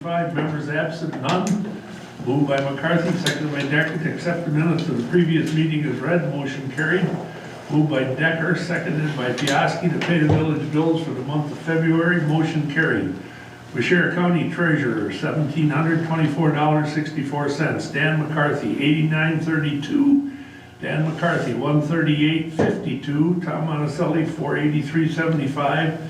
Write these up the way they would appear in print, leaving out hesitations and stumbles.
5 members absent, none. Moved by McCarthy, seconded by Decker to accept the minutes of the previous meeting as read. Motion carried. Moved by Decker, seconded by Piaski to pay the village bills for the month of February. Motion carried. Washera County Treasurer, $1,724.64. Dan McCarthy, $89.32. Dan McCarthy, $138.52. Tom Monticelli, $483.75.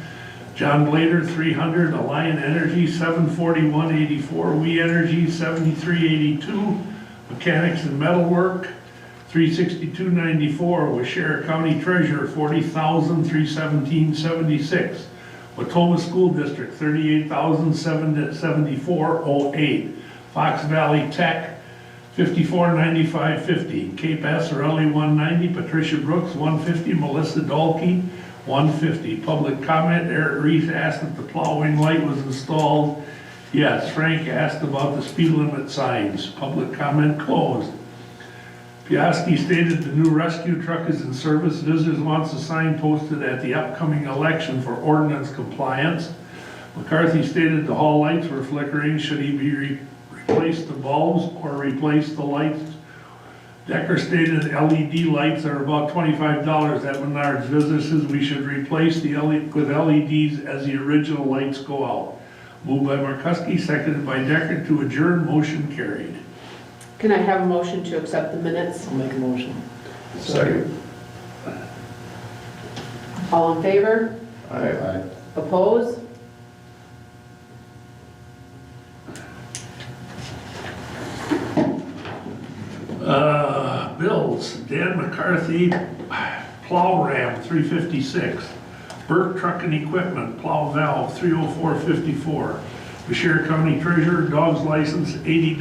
John Blader, $300. Alliant Energy, $741.84. We Energy, $73.82. Mechanics and Metalwork, $362.94. Washera County Treasurer, $40,317.76. Watoma School District, $38,774.08. Fox Valley Tech, $54.95.50. Cape Passarelli, $190. Patricia Brooks, $150. Melissa Dalkey, $150. Public comment. Eric Reese asked if the plowing light was installed. Yes. Frank asked about the speed limit signs. Public comment closed. Piaski stated the new rescue truck is in service. Visitors wants a sign posted at the upcoming election for ordinance compliance. McCarthy stated the hall lights were flickering. Should he be replace the bulbs or replace the lights? Decker stated LED lights are about $25 at Menards. Visitors says we should replace the LED with LEDs as the original lights go out. Moved by McCuskey, seconded by Decker to adjourn. Motion carried. Can I have a motion to accept the minutes? I'll make a motion. Second. All in favor? Aye. Opposed? Bills. Dan McCarthy, plow ram, $356. Burke Truck and Equipment, plow valve, $304.54. Washera County Treasurer, dog's license, $80.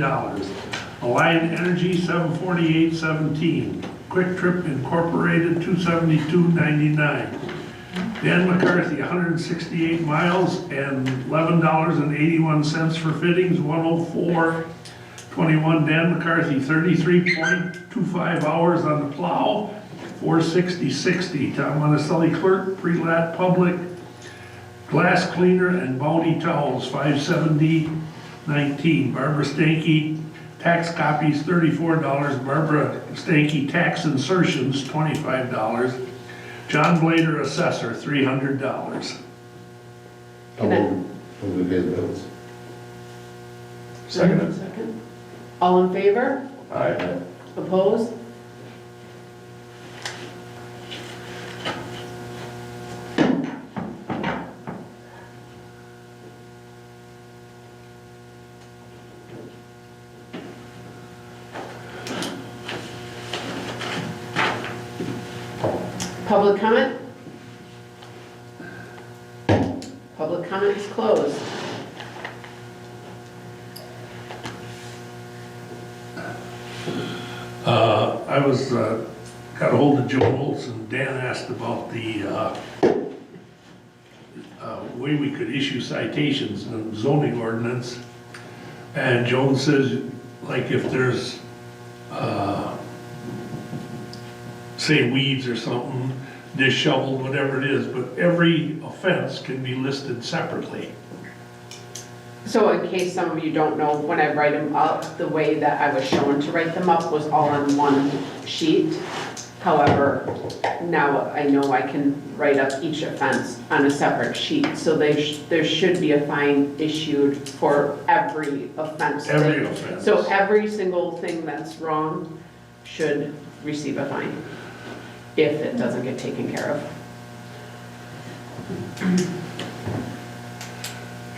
Alliant Energy, $748.17. Quick Trip Incorporated, $272.99. Dan McCarthy, 168 miles and $11.81 for fittings, $104.21. Dan McCarthy, 33.25 hours on the plow, $460.60. Tom Monticelli Clerk, Prelat Public, glass cleaner and Bounty towels, $570.19. Barbara Stanky, tax copies, $34. Barbara Stanky, tax insertions, $25. John Blader, assessor, $300. Can I- Move to pay the bills. Second. All in favor? Aye. Opposed? Public comment? Public comment is closed. I got a hold of Joe Olson. Dan asked about the way we could issue citations in zoning ordinance. And Joan says, like if there's, say weeds or something, disheveled, whatever it is, but every offense can be listed separately. So in case some of you don't know, when I write them up, the way that I was shown to write them up was all on one sheet. However, now I know I can write up each offense on a separate sheet. So there should be a fine issued for every offense. Every offense. So every single thing that's wrong should receive a fine if it doesn't get taken care of.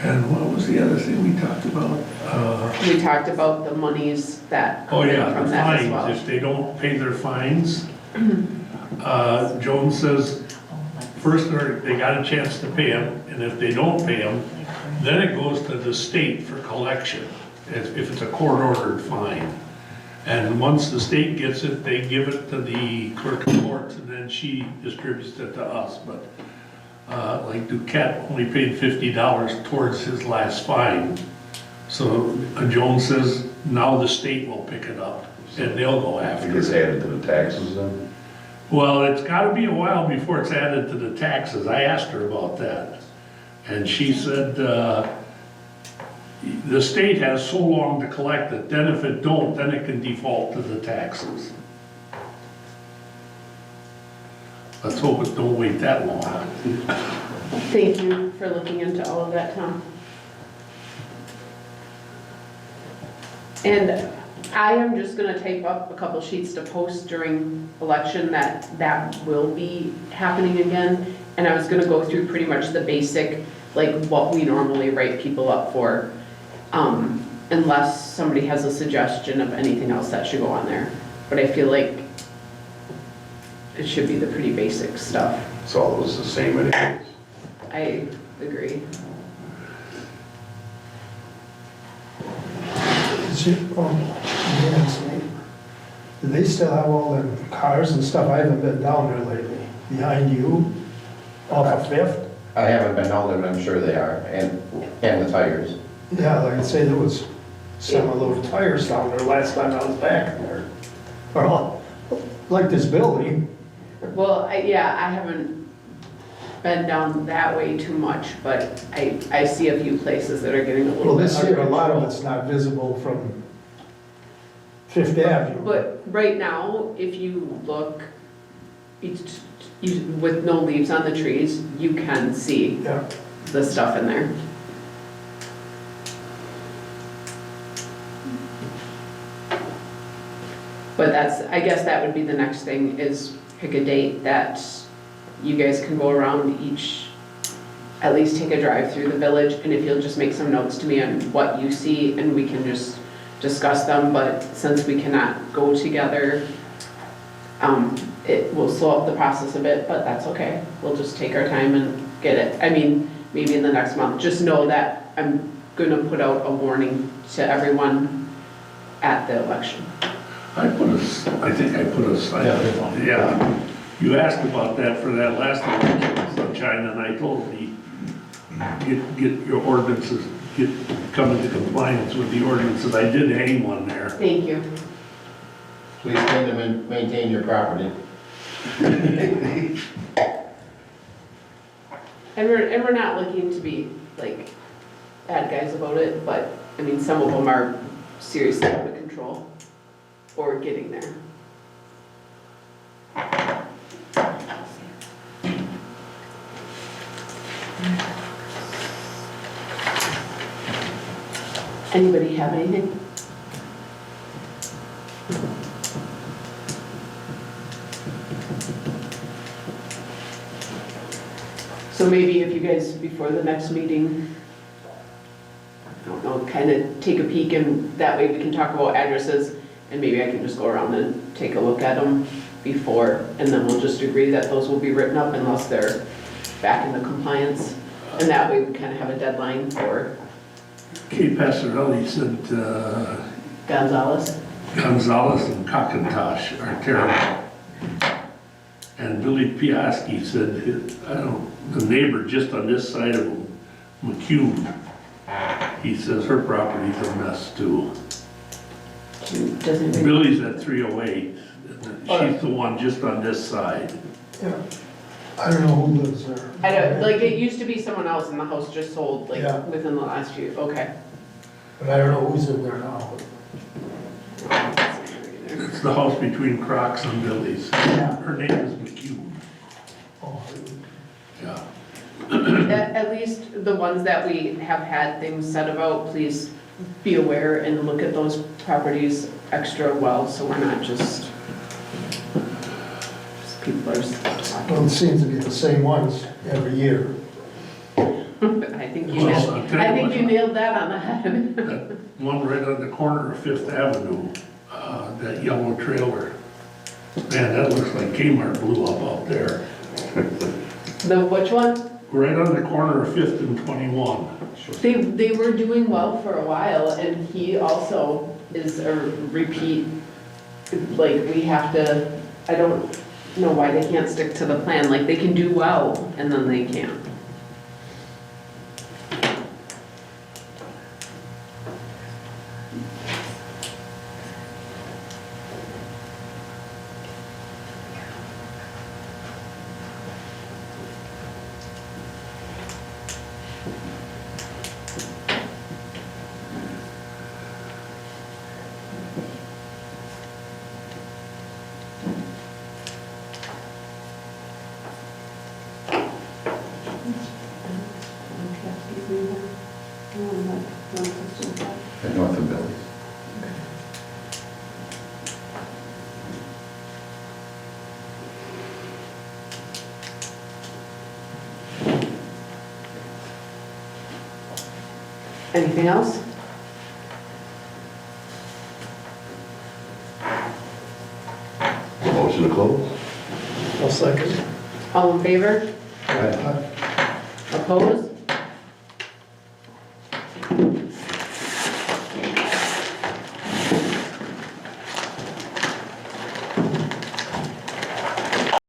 And what was the other thing we talked about? We talked about the monies that Oh come in yeah, from the that as well. fines, if they don't pay their fines. Joan says, first they got a chance to pay them, and if they don't pay them, then it goes to the state for collection, if it's a court-ordered fine. And once the state gets it, they give it to the clerk of courts, and then she distributes it to us. But like Duquette only paid $50 towards his last fine. So Joan says now the state will pick it up and they'll go after It gets it. added to the taxes then? Well, it's gotta be a while before it's added to the taxes. I asked her about that. And she said, the state has so long to collect it, then if it don't, then it can default to the taxes. Let's hope it don't wait that long. Thank you for looking into all of that, Tom. And I am just gonna type up a couple sheets to post during election that will be happening again. And I was gonna go through pretty much the basic, like what we normally write people up for. Unless somebody has a suggestion of anything else that should go on there. But I feel like it should be the pretty basic stuff. It's always the same anyways. I agree. Do they still have all the cars and stuff? I haven't been down there lately. Behind you, off of Fifth? I haven't been down there, but I'm sure they are, and the tires. Yeah, like I say, there was some of those tires down there last time I was back there. Or like this building. Well, I haven't been down that way too much, but I see a few places that are getting a little Well, bit this year, a lot of control. it's not visible from Fifth Avenue. But right now, if you look, with no leaves on the trees, you can see Yeah, the stuff in there. But I guess that would be the next thing, is pick a date that you guys can go around each, at least take a drive through the village, and if you'll just make some notes to me on what you see, and we can just discuss them, but since we cannot go together, it will slow up the process a bit, but that's okay. We'll just take our time and get it. I mean, maybe in the next month. Just know that I'm gonna put out a warning to everyone at the election. I think I put a sign, yeah. You asked about that for that last election, Sunshine, and I told me, get your ordinances, come into compliance with the ordinances. I did hang one there. Thank you. Please maintain your property. And we're not looking to be like bad guys about it, but I mean, some of them are seriously out of control or getting there. Anybody have anything? So maybe if you guys, before the next meeting, I don't know, kind of take a peek, and that way we can talk about addresses, and maybe I can just go around and take a look at them before, and then we'll just agree that those will be written up unless they're back into compliance. And that way we kind of have a deadline for Kate Passarelli said Gonzalez. Gonzalez and Cockintosh are terrible. And Billy Piaski said, the neighbor just on this side of him, McCune, he says her property's a mess too. Doesn't it? Billy's at 308, she's the one just on this side. yeah. I don't know who lives there. I don't, like, it used to be someone else and the house just sold, like, Yeah. within the last few, okay. But I don't know who's in there now. It's the house between Crocs and Billy's. Yeah. Her name is McCune. Oh, Yeah. At least the ones that we have had things said about, please be aware and look at those properties extra well, so we're not just people are talking. Well, it seems to be the same ones every year. I think you Well, nailed, I'll tell you I think what. you nailed that on the head. That one right on the corner of Fifth Avenue, that yellow trailer. Man, that looks like Kmart blew up out there. The which one? Right on the corner of Fifth and 21. They were doing well for a while, and he also is a repeat, like, we have to, I don't know why they can't stick to the plan, like, they can do well, and then they can't. at north of Billy's. Anything else? Motion to close? I'll second. All in favor? Right. Opposed?